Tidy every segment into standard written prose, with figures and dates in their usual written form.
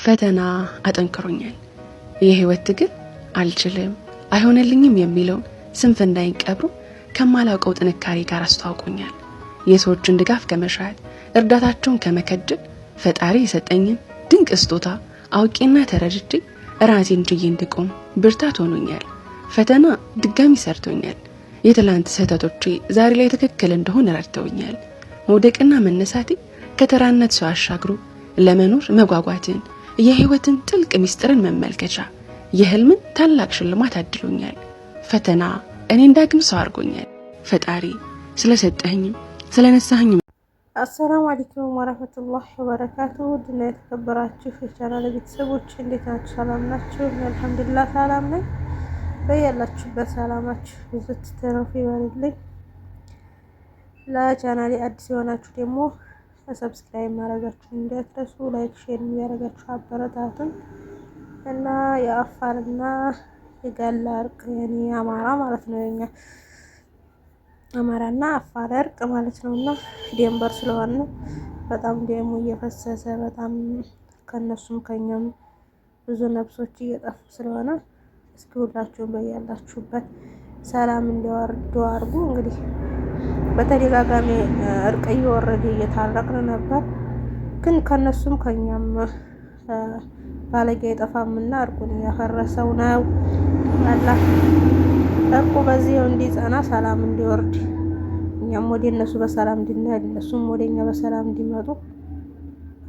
ፈተና አጠንክሮኛል። የህይወት ትግል አልችልም አይሆንልኝም የሚለው ስንፍናዬን ቀብሮ ከማላውቀው ጥንካሬ ጋር አስተዋውቆኛል። የሰዎችን ድጋፍ ከመሻት እርዳታቸውን ከመከጀል ፈጣሪ የሰጠኝን ድንቅ ስጦታ አውቄና ተረድቼ ራሴን ችዬ እንድቆም ብርታት ሆኖኛል። ፈተና ድጋሚ ሰርቶኛል። የትላንት ስህተቶቼ ዛሬ ላይ ትክክል እንደሆነ ረድተውኛል። መውደቅና መነሳቴ ከተራነት ሰው አሻግሮ ለመኖር መጓጓትን የህይወትን ጥልቅ ሚስጥርን መመልከቻ የህልምን ታላቅ ሽልማት አድሎኛል። ፈተና እኔ እንዳግም ሰው አድርጎኛል። ፈጣሪ ስለሰጠኝም ስለነሳኝም። አሰላሙ አለይኩም ወራህመቱላሂ ወበረካቱሁ። ድና የተከበራችሁ የቻናል ቤተሰቦች እንዴት ናችሁ? ሰላም ናችሁ? አልሐምዱሊላህ ሰላም ነኝ። በያላችሁበት ሰላማችሁ ብዙት ተረፍ ይበልልኝ። ለቻናሌ አዲስ የሆናችሁ ደግሞ ሰብስክራይብ ማድረጋችሁን እንዳትረሱ፣ ላይክ ሼር ያደርጋችሁ አበረታቱን እና የአፋርና የጋላ እርቅ የኔ አማራ ማለት ነው የኛ አማራና አፋር እርቅ ማለት ነውና ዴንበር ስለሆነ በጣም ደሙ እየፈሰሰ በጣም ከነሱም ከኛም ብዙ ነፍሶች እየጠፉ ስለሆነ እስኪ ሁላችሁም በያላችሁበት ሰላም እንዲወርዱ አድርጉ። እንግዲህ በተደጋጋሚ እርቅ እየወረደ እየታረቅን ነበር፣ ግን ከነሱም ከኛም ባለጌ አይጠፋምና እርቁን እያፈረሰው ነው። አላህ እርቁ በዚህ እንዲጸና ሰላም እንዲወርድ እኛም ወደ እነሱ በሰላም እንድንሄድ እነሱም ወደኛ በሰላም እንዲመጡ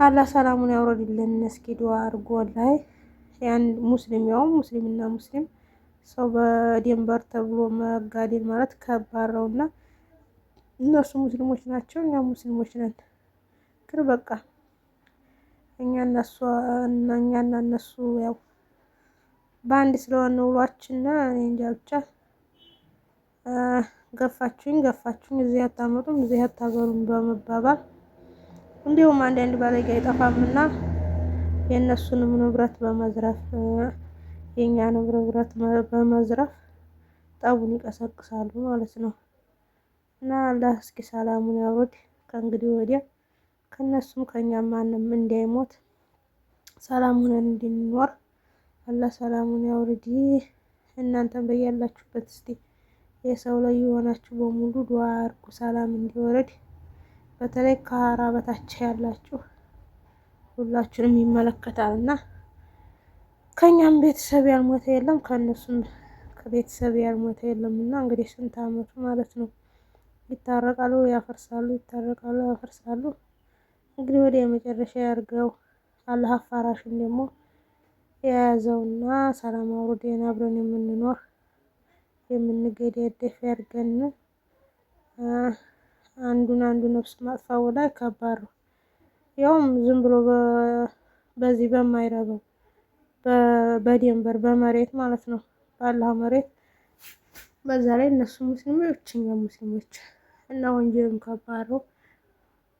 አላህ ሰላሙን ያውርድልን። እስኪ ዱአ አድርጉ። ላይ ያን ሙስሊምና ሙስሊም ሰው በዴንበር ተብሎ መጋደል ማለት ከባድ ነውና እነሱ ሙስሊሞች ናቸው፣ እኛ ሙስሊሞች ነን። ግን በቃ እኛና እነሱ ያው በአንድ ስለሆነ ውሏችንና እኔ እንጃ ብቻ ገፋችሁኝ እዚህ አታመጡም እዚህ አታገሩም በመባባል እንዲሁም አንዳንድ ባለጌ አይጠፋምና የእነሱንም ንብረት በመዝረፍ የኛ ንብረት በመዝረፍ ጠቡን ይቀሰቅሳሉ ማለት ነው። እና አላህ እስኪ ሰላሙን ያውርድ። ከእንግዲህ ወዲያ ከነሱም ከኛም ማንም እንዳይሞት ሰላም ሆነን እንድንኖር አላህ ሰላሙን ያውርድ። እናንተም በያላችሁበት እስቲ የሰው ላይ የሆናችሁ በሙሉ ዱአ አድርጉ ሰላም እንዲወርድ። በተለይ ከሀራ በታች ያላችሁ ሁላችሁንም ይመለከታልና ከኛም ቤተሰብ ያልሞተ የለም ከነሱም ከቤተሰብ ያልሞተ የለምና እንግዲህ ስንት አመቱ ማለት ነው። ይታረቃሉ ያፈርሳሉ፣ ይታረቃሉ ያፈርሳሉ። እንግዲህ ወደ መጨረሻ ያርገው አላህ አፋራሽን ደግሞ የያዘውና ሰላም አውርደን አብረን የምንኖር የምንገዳደፍ ያርገን። አንዱ ነፍስ ማጥፋው ላይ ከባድ ነው። ያውም ዝም ብሎ በዚህ በማይረበው በዴንበር በመሬት ማለት ነው ባላህ መሬት በዛ ላይ እነሱ ሙስሊሞች እኛ ሙስሊሞች እና ወንጀልም ከባድ ነው።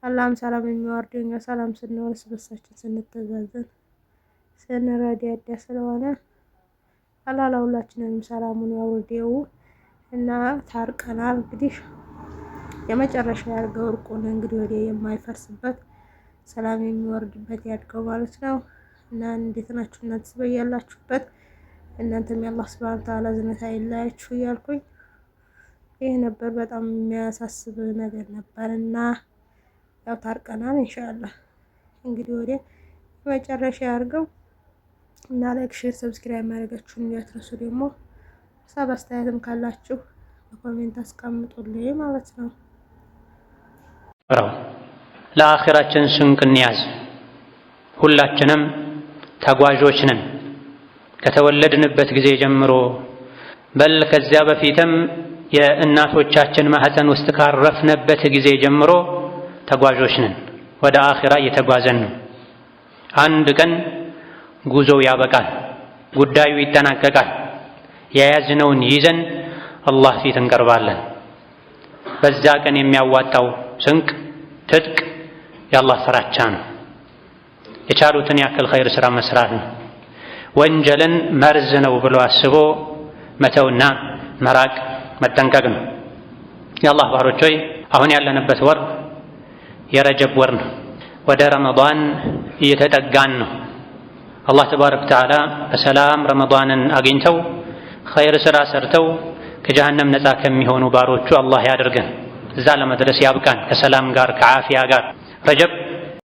አላህም ሰላም የሚያወርደው እኛ ሰላም ስንሆን በሳችን ስንተዛዘን ስንረዳዳ ስለሆነ አላህ ለሁላችንም ሰላሙን ያውርደው እና ታርቀናል። እንግዲህ የመጨረሻ ያርገው እርቁን እንግዲህ ወዲያ የማይፈርስበት ሰላም የሚወርድበት ያድርገው ማለት ነው። እና እንዴት ናችሁ እናንተ በያላችሁበት? እናንተም የአላህ ሱብሃነሁ ወተዓላ ዝነት አይለያችሁ እያልኩኝ ይሄ ነበር በጣም የሚያሳስብ ነገር ነበርና ያው ታርቀናል ኢንሻአላህ። እንግዲህ ወዲያ የመጨረሻ ያርገው እና ላይክ ሼር ሰብስክራይብ ማድረጋችሁን እንዳትረሱ። ደግሞ ሀሳብ አስተያየትም ካላችሁ በኮሜንት አስቀምጡልኝ ማለት ነው። ለአኺራችን ስንቅ እንያዝ። ሁላችንም ተጓዦች ነን። ከተወለድንበት ጊዜ ጀምሮ በል ከዚያ በፊትም የእናቶቻችን ማህፀን ውስጥ ካረፍንበት ጊዜ ጀምሮ ተጓዦች ነን። ወደ አኺራ እየተጓዘን ነው። አንድ ቀን ጉዞው ያበቃል፣ ጉዳዩ ይጠናቀቃል። የያዝነውን ይዘን አላህ ፊት እንቀርባለን። በዛ ቀን የሚያዋጣው ስንቅ ትጥቅ የአላህ ፍራቻ ነው። የቻሉትን ያክል ኸይር ስራ መስራት ነው። ወንጀልን መርዝ ነው ብሎ አስቦ መተውና መራቅ መጠንቀቅ ነው። የአላህ ባሮች ሆይ አሁን ያለንበት ወር የረጀብ ወር ነው። ወደ ረመዳን እየተጠጋን ነው። አላህ ተባረከ ወተዓላ በሰላም ረመዳንን አግኝተው ኸይር ሥራ ሰርተው ከጀሃነም ነፃ ከሚሆኑ ባሮቹ አላህ ያድርገን። እዛ ለመድረስ ያብቃን ከሰላም ጋር ከዓፊያ ጋር። ረጀብ